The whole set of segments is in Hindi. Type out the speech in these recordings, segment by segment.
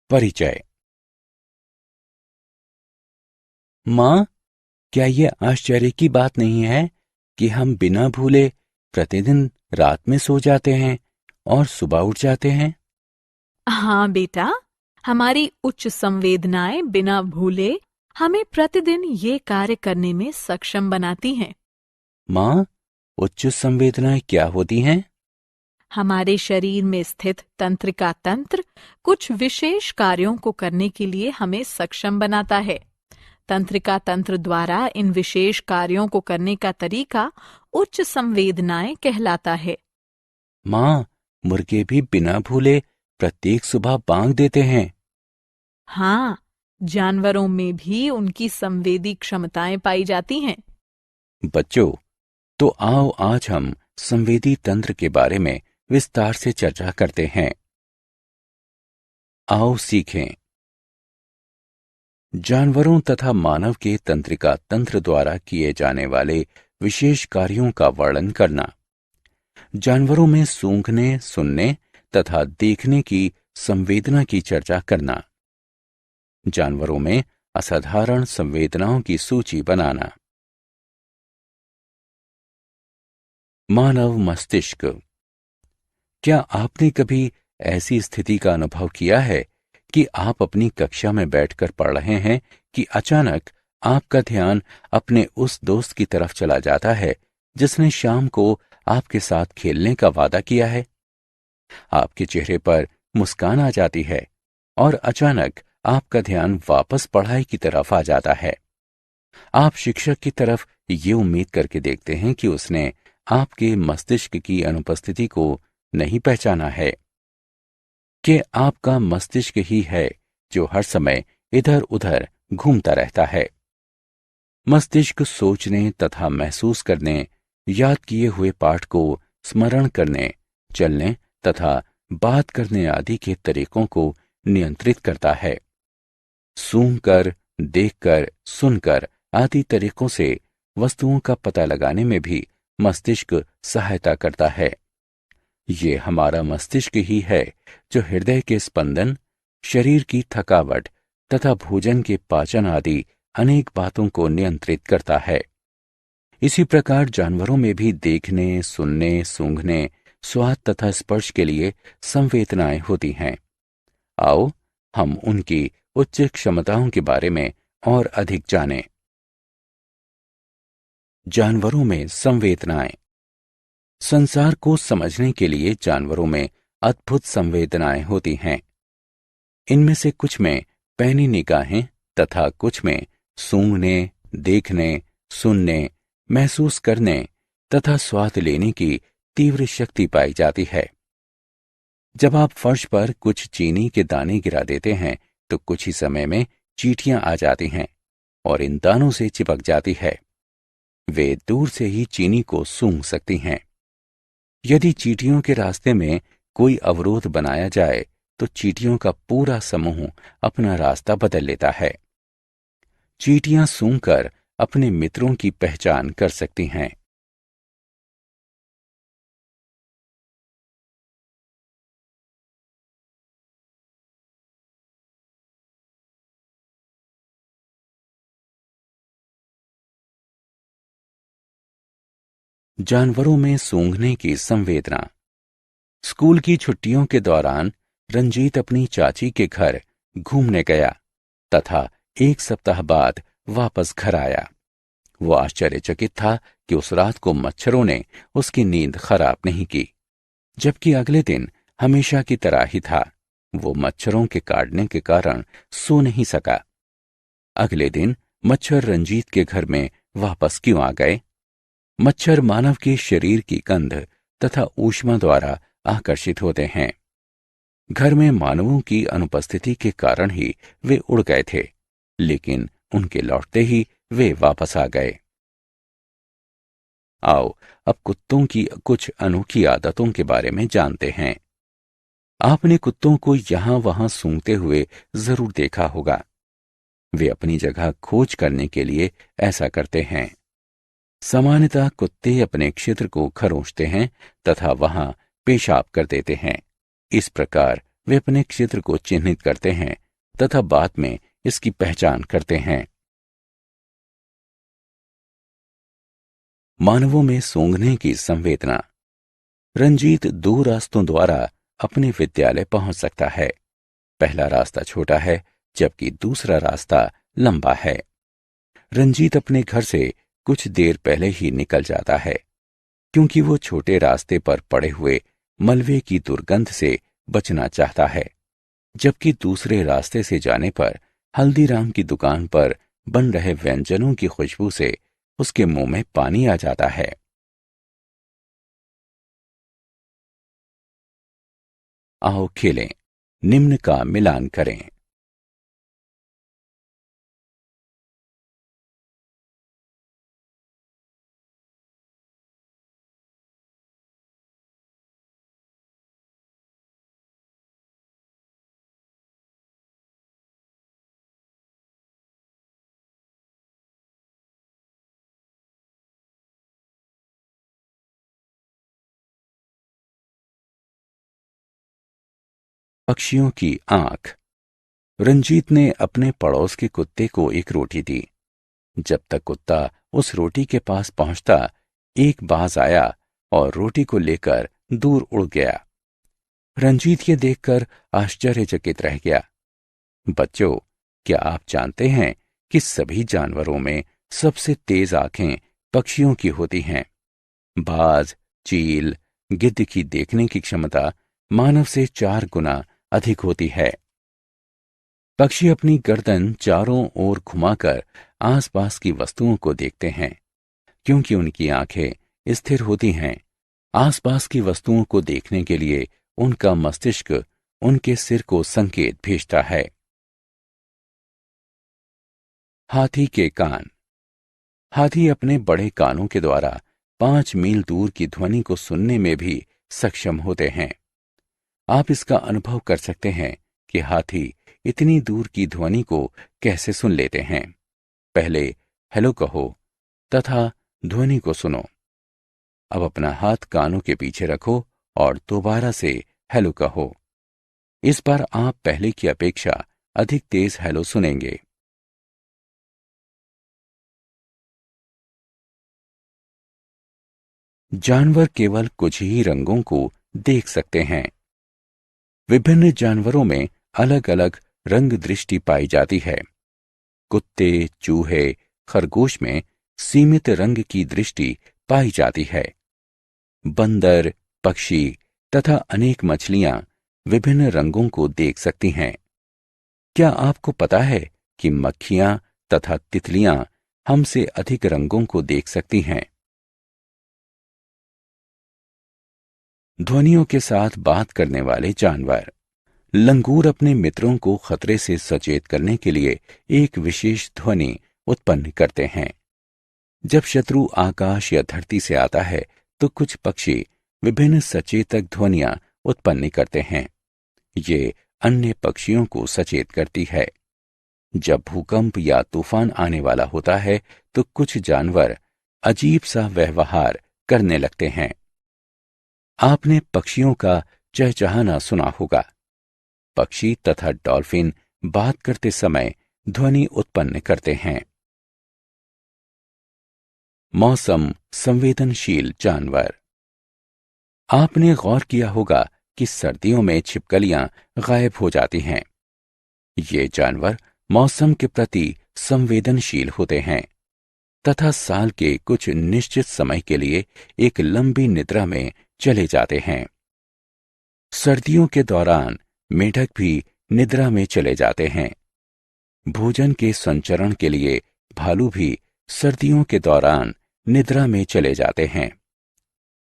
परिचय। माँ, क्या ये आश्चर्य की बात नहीं है कि हम बिना भूले प्रतिदिन रात में सो जाते हैं और सुबह उठ जाते हैं? हाँ बेटा, हमारी उच्च संवेदनाएं बिना भूले हमें प्रतिदिन ये कार्य करने में सक्षम बनाती हैं। माँ, उच्च संवेदनाएं क्या होती हैं? हमारे शरीर में स्थित तंत्रिका तंत्र कुछ विशेष कार्यों को करने के लिए हमें सक्षम बनाता है। तंत्रिका तंत्र द्वारा इन विशेष कार्यों को करने का तरीका उच्च संवेदनाएं कहलाता है। माँ, मुर्गे भी बिना भूले प्रत्येक सुबह बांग देते हैं। हाँ, जानवरों में भी उनकी संवेदी क्षमताएं पाई जाती हैं। बच्चों, तो आओ आज हम संवेदी तंत्र के बारे में विस्तार से चर्चा करते हैं। आओ सीखें। जानवरों तथा मानव के तंत्रिका तंत्र द्वारा किए जाने वाले विशेष कार्यों का वर्णन करना। जानवरों में सूंघने, सुनने तथा देखने की संवेदना की चर्चा करना। जानवरों में असाधारण संवेदनाओं की सूची बनाना। मानव मस्तिष्क। क्या आपने कभी ऐसी स्थिति का अनुभव किया है कि आप अपनी कक्षा में बैठकर पढ़ रहे हैं कि अचानक आपका ध्यान अपने उस दोस्त की तरफ चला जाता है जिसने शाम को आपके साथ खेलने का वादा किया है? आपके चेहरे पर मुस्कान आ जाती है और अचानक आपका ध्यान वापस पढ़ाई की तरफ आ जाता है। आप शिक्षक की तरफ ये उम्मीद करके देखते हैं कि उसने आपके मस्तिष्क की अनुपस्थिति को नहीं पहचाना है कि आपका मस्तिष्क ही है जो हर समय इधर उधर घूमता रहता है। मस्तिष्क सोचने तथा महसूस करने, याद किए हुए पाठ को स्मरण करने, चलने तथा बात करने आदि के तरीकों को नियंत्रित करता है। सूंघकर, देखकर, सुनकर आदि तरीकों से वस्तुओं का पता लगाने में भी मस्तिष्क सहायता करता है। ये हमारा मस्तिष्क ही है जो हृदय के स्पंदन, शरीर की थकावट तथा भोजन के पाचन आदि अनेक बातों को नियंत्रित करता है। इसी प्रकार जानवरों में भी देखने, सुनने, सूंघने, स्वाद तथा स्पर्श के लिए संवेदनाएं होती हैं। आओ हम उनकी उच्च क्षमताओं के बारे में और अधिक जानें। जानवरों में संवेदनाएं। संसार को समझने के लिए जानवरों में अद्भुत संवेदनाएं होती हैं। इनमें से कुछ में पैनी निगाहें तथा कुछ में सूंघने, देखने, सुनने, महसूस करने तथा स्वाद लेने की तीव्र शक्ति पाई जाती है। जब आप फर्श पर कुछ चीनी के दाने गिरा देते हैं तो कुछ ही समय में चींटियां आ जाती हैं और इन दानों से चिपक जाती है। वे दूर से ही चीनी को सूंघ सकती हैं। यदि चींटियों के रास्ते में कोई अवरोध बनाया जाए तो चींटियों का पूरा समूह अपना रास्ता बदल लेता है। चींटियां सूंघकर अपने मित्रों की पहचान कर सकती हैं। जानवरों में सूंघने की संवेदना। स्कूल की छुट्टियों के दौरान रंजीत अपनी चाची के घर घूमने गया तथा एक सप्ताह बाद वापस घर आया। वो आश्चर्यचकित था कि उस रात को मच्छरों ने उसकी नींद खराब नहीं की, जबकि अगले दिन हमेशा की तरह ही था। वो मच्छरों के काटने के कारण सो नहीं सका। अगले दिन मच्छर रंजीत के घर में वापस क्यों आ गए? मच्छर मानव के शरीर की गंध तथा ऊष्मा द्वारा आकर्षित होते हैं। घर में मानवों की अनुपस्थिति के कारण ही वे उड़ गए थे, लेकिन उनके लौटते ही वे वापस आ गए। आओ अब कुत्तों की कुछ अनोखी आदतों के बारे में जानते हैं। आपने कुत्तों को यहां वहां सूंघते हुए जरूर देखा होगा। वे अपनी जगह खोज करने के लिए ऐसा करते हैं। सामान्यतः कुत्ते अपने क्षेत्र को खरोंचते हैं तथा वहां पेशाब कर देते हैं। इस प्रकार वे अपने क्षेत्र को चिन्हित करते हैं तथा बाद में इसकी पहचान करते हैं। मानवों में सूंघने की संवेदना। रंजीत 2 रास्तों द्वारा अपने विद्यालय पहुंच सकता है। पहला रास्ता छोटा है जबकि दूसरा रास्ता लंबा है। रंजीत अपने घर से कुछ देर पहले ही निकल जाता है क्योंकि वो छोटे रास्ते पर पड़े हुए मलबे की दुर्गंध से बचना चाहता है, जबकि दूसरे रास्ते से जाने पर हल्दीराम की दुकान पर बन रहे व्यंजनों की खुशबू से उसके मुंह में पानी आ जाता है। आओ खेलें, निम्न का मिलान करें। पक्षियों की आंख। रंजीत ने अपने पड़ोस के कुत्ते को एक रोटी दी। जब तक कुत्ता उस रोटी के पास पहुंचता, एक बाज आया और रोटी को लेकर दूर उड़ गया। रंजीत ये देखकर आश्चर्यचकित रह गया। बच्चों, क्या आप जानते हैं कि सभी जानवरों में सबसे तेज आंखें पक्षियों की होती हैं? बाज, चील, गिद्ध की देखने की क्षमता मानव से 4 गुना अधिक होती है। पक्षी अपनी गर्दन चारों ओर घुमाकर आसपास की वस्तुओं को देखते हैं। क्योंकि उनकी आंखें स्थिर होती हैं, आसपास की वस्तुओं को देखने के लिए उनका मस्तिष्क उनके सिर को संकेत भेजता है। हाथी के कान। हाथी अपने बड़े कानों के द्वारा 5 मील दूर की ध्वनि को सुनने में भी सक्षम होते हैं। आप इसका अनुभव कर सकते हैं कि हाथी इतनी दूर की ध्वनि को कैसे सुन लेते हैं। पहले हेलो कहो तथा ध्वनि को सुनो। अब अपना हाथ कानों के पीछे रखो और दोबारा से हेलो कहो। इस बार आप पहले की अपेक्षा अधिक तेज हेलो सुनेंगे। जानवर केवल कुछ ही रंगों को देख सकते हैं। विभिन्न जानवरों में अलग अलग रंग दृष्टि पाई जाती है। कुत्ते, चूहे, खरगोश में सीमित रंग की दृष्टि पाई जाती है। बंदर, पक्षी तथा अनेक मछलियां विभिन्न रंगों को देख सकती हैं। क्या आपको पता है कि मक्खियां तथा तितलियां हमसे अधिक रंगों को देख सकती हैं? ध्वनियों के साथ बात करने वाले जानवर। लंगूर अपने मित्रों को खतरे से सचेत करने के लिए एक विशेष ध्वनि उत्पन्न करते हैं। जब शत्रु आकाश या धरती से आता है तो कुछ पक्षी विभिन्न सचेतक ध्वनियां उत्पन्न करते हैं। ये अन्य पक्षियों को सचेत करती है। जब भूकंप या तूफान आने वाला होता है तो कुछ जानवर अजीब सा व्यवहार करने लगते हैं। आपने पक्षियों का चहचहाना सुना होगा। पक्षी तथा डॉल्फिन बात करते समय ध्वनि उत्पन्न करते हैं। मौसम संवेदनशील जानवर। आपने गौर किया होगा कि सर्दियों में छिपकलियां गायब हो जाती हैं। ये जानवर मौसम के प्रति संवेदनशील होते हैं तथा साल के कुछ निश्चित समय के लिए एक लंबी निद्रा में चले जाते हैं। सर्दियों के दौरान मेढक भी निद्रा में चले जाते हैं। भोजन के संचरण के लिए भालू भी सर्दियों के दौरान निद्रा में चले जाते हैं।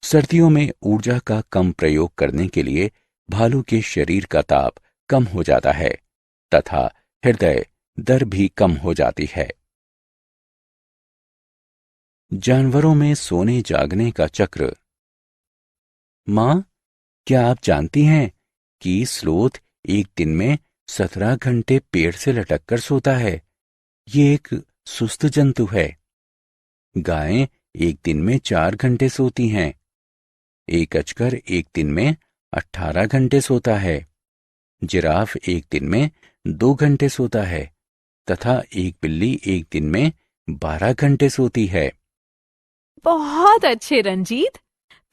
सर्दियों में ऊर्जा का कम प्रयोग करने के लिए भालू के शरीर का ताप कम हो जाता है तथा हृदय दर भी कम हो जाती है। जानवरों में सोने जागने का चक्र। मां, क्या आप जानती हैं कि स्लोथ एक दिन में 17 घंटे पेड़ से लटक कर सोता है? ये एक सुस्त जंतु है। गायें एक दिन में 4 घंटे सोती हैं। एक अजगर एक दिन में 18 घंटे सोता है। जिराफ एक दिन में 2 घंटे सोता है तथा एक बिल्ली एक दिन में 12 घंटे सोती है। बहुत अच्छे रंजीत,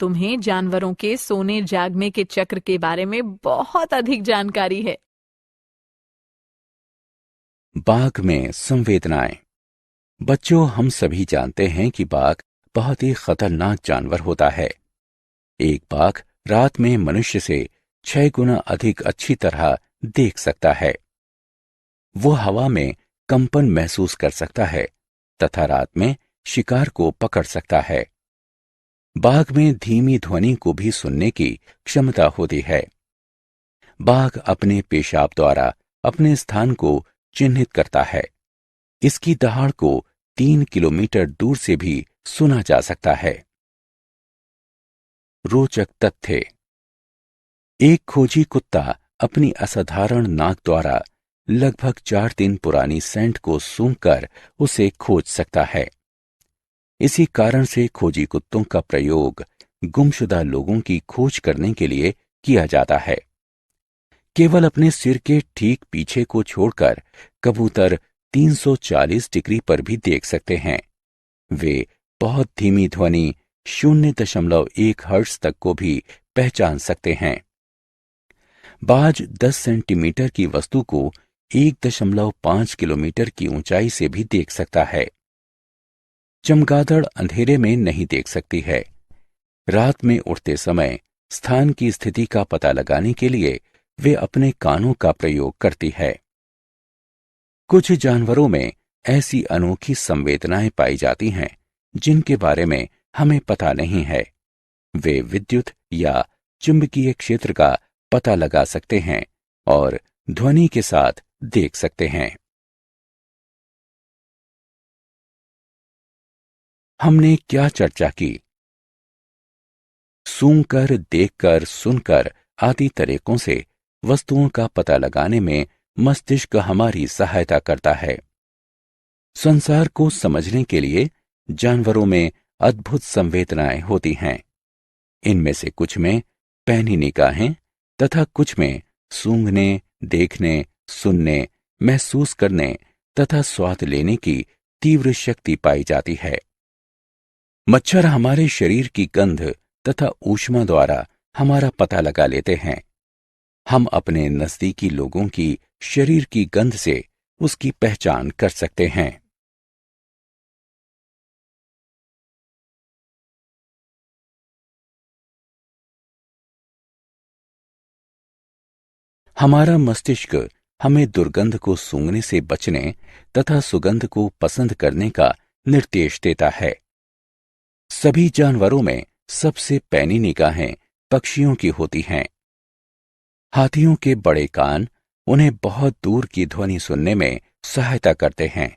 तुम्हें जानवरों के सोने जागने के चक्र के बारे में बहुत अधिक जानकारी है। बाघ में संवेदनाएं। बच्चों, हम सभी जानते हैं कि बाघ बहुत ही खतरनाक जानवर होता है। एक बाघ रात में मनुष्य से 6 गुना अधिक अच्छी तरह देख सकता है। वो हवा में कंपन महसूस कर सकता है तथा रात में शिकार को पकड़ सकता है। बाघ में धीमी ध्वनि को भी सुनने की क्षमता होती है। बाघ अपने पेशाब द्वारा अपने स्थान को चिन्हित करता है। इसकी दहाड़ को 3 किलोमीटर दूर से भी सुना जा सकता है। रोचक तथ्य। एक खोजी कुत्ता अपनी असाधारण नाक द्वारा लगभग 4 दिन पुरानी सेंट को सूंघकर उसे खोज सकता है। इसी कारण से खोजी कुत्तों का प्रयोग गुमशुदा लोगों की खोज करने के लिए किया जाता है। केवल अपने सिर के ठीक पीछे को छोड़कर कबूतर 340 डिग्री पर भी देख सकते हैं। वे बहुत धीमी ध्वनि 0.1 हर्ट्ज तक को भी पहचान सकते हैं। बाज 10 सेंटीमीटर की वस्तु को 1.5 किलोमीटर की ऊंचाई से भी देख सकता है। चमगादड़ अंधेरे में नहीं देख सकती है। रात में उड़ते समय स्थान की स्थिति का पता लगाने के लिए वे अपने कानों का प्रयोग करती है। कुछ जानवरों में ऐसी अनोखी संवेदनाएं पाई जाती हैं जिनके बारे में हमें पता नहीं है। वे विद्युत या चुंबकीय क्षेत्र का पता लगा सकते हैं और ध्वनि के साथ देख सकते हैं। हमने क्या चर्चा की? सूंघकर, देखकर, सुनकर आदि तरीकों से वस्तुओं का पता लगाने में मस्तिष्क हमारी सहायता करता है। संसार को समझने के लिए जानवरों में अद्भुत संवेदनाएं होती हैं। इनमें से कुछ में पैनी निगाहें तथा कुछ में सूंघने, देखने, सुनने, महसूस करने तथा स्वाद लेने की तीव्र शक्ति पाई जाती है। मच्छर हमारे शरीर की गंध तथा ऊष्मा द्वारा हमारा पता लगा लेते हैं। हम अपने नजदीकी लोगों की शरीर की गंध से उसकी पहचान कर सकते हैं। हमारा मस्तिष्क हमें दुर्गंध को सूंघने से बचने तथा सुगंध को पसंद करने का निर्देश देता है। सभी जानवरों में सबसे पैनी निगाहें पक्षियों की होती हैं। हाथियों के बड़े कान उन्हें बहुत दूर की ध्वनि सुनने में सहायता करते हैं।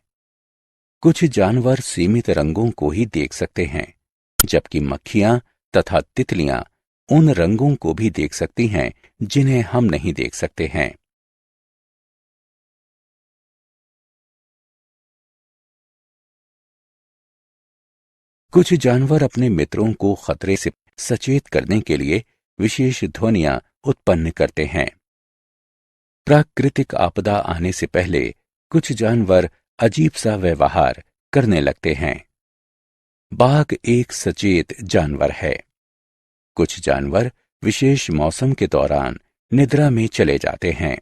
कुछ जानवर सीमित रंगों को ही देख सकते हैं, जबकि मक्खियां तथा तितलियां उन रंगों को भी देख सकती हैं जिन्हें हम नहीं देख सकते हैं। कुछ जानवर अपने मित्रों को खतरे से सचेत करने के लिए विशेष ध्वनियां उत्पन्न करते हैं। प्राकृतिक आपदा आने से पहले कुछ जानवर अजीब सा व्यवहार करने लगते हैं। बाघ एक सचेत जानवर है। कुछ जानवर विशेष मौसम के दौरान निद्रा में चले जाते हैं।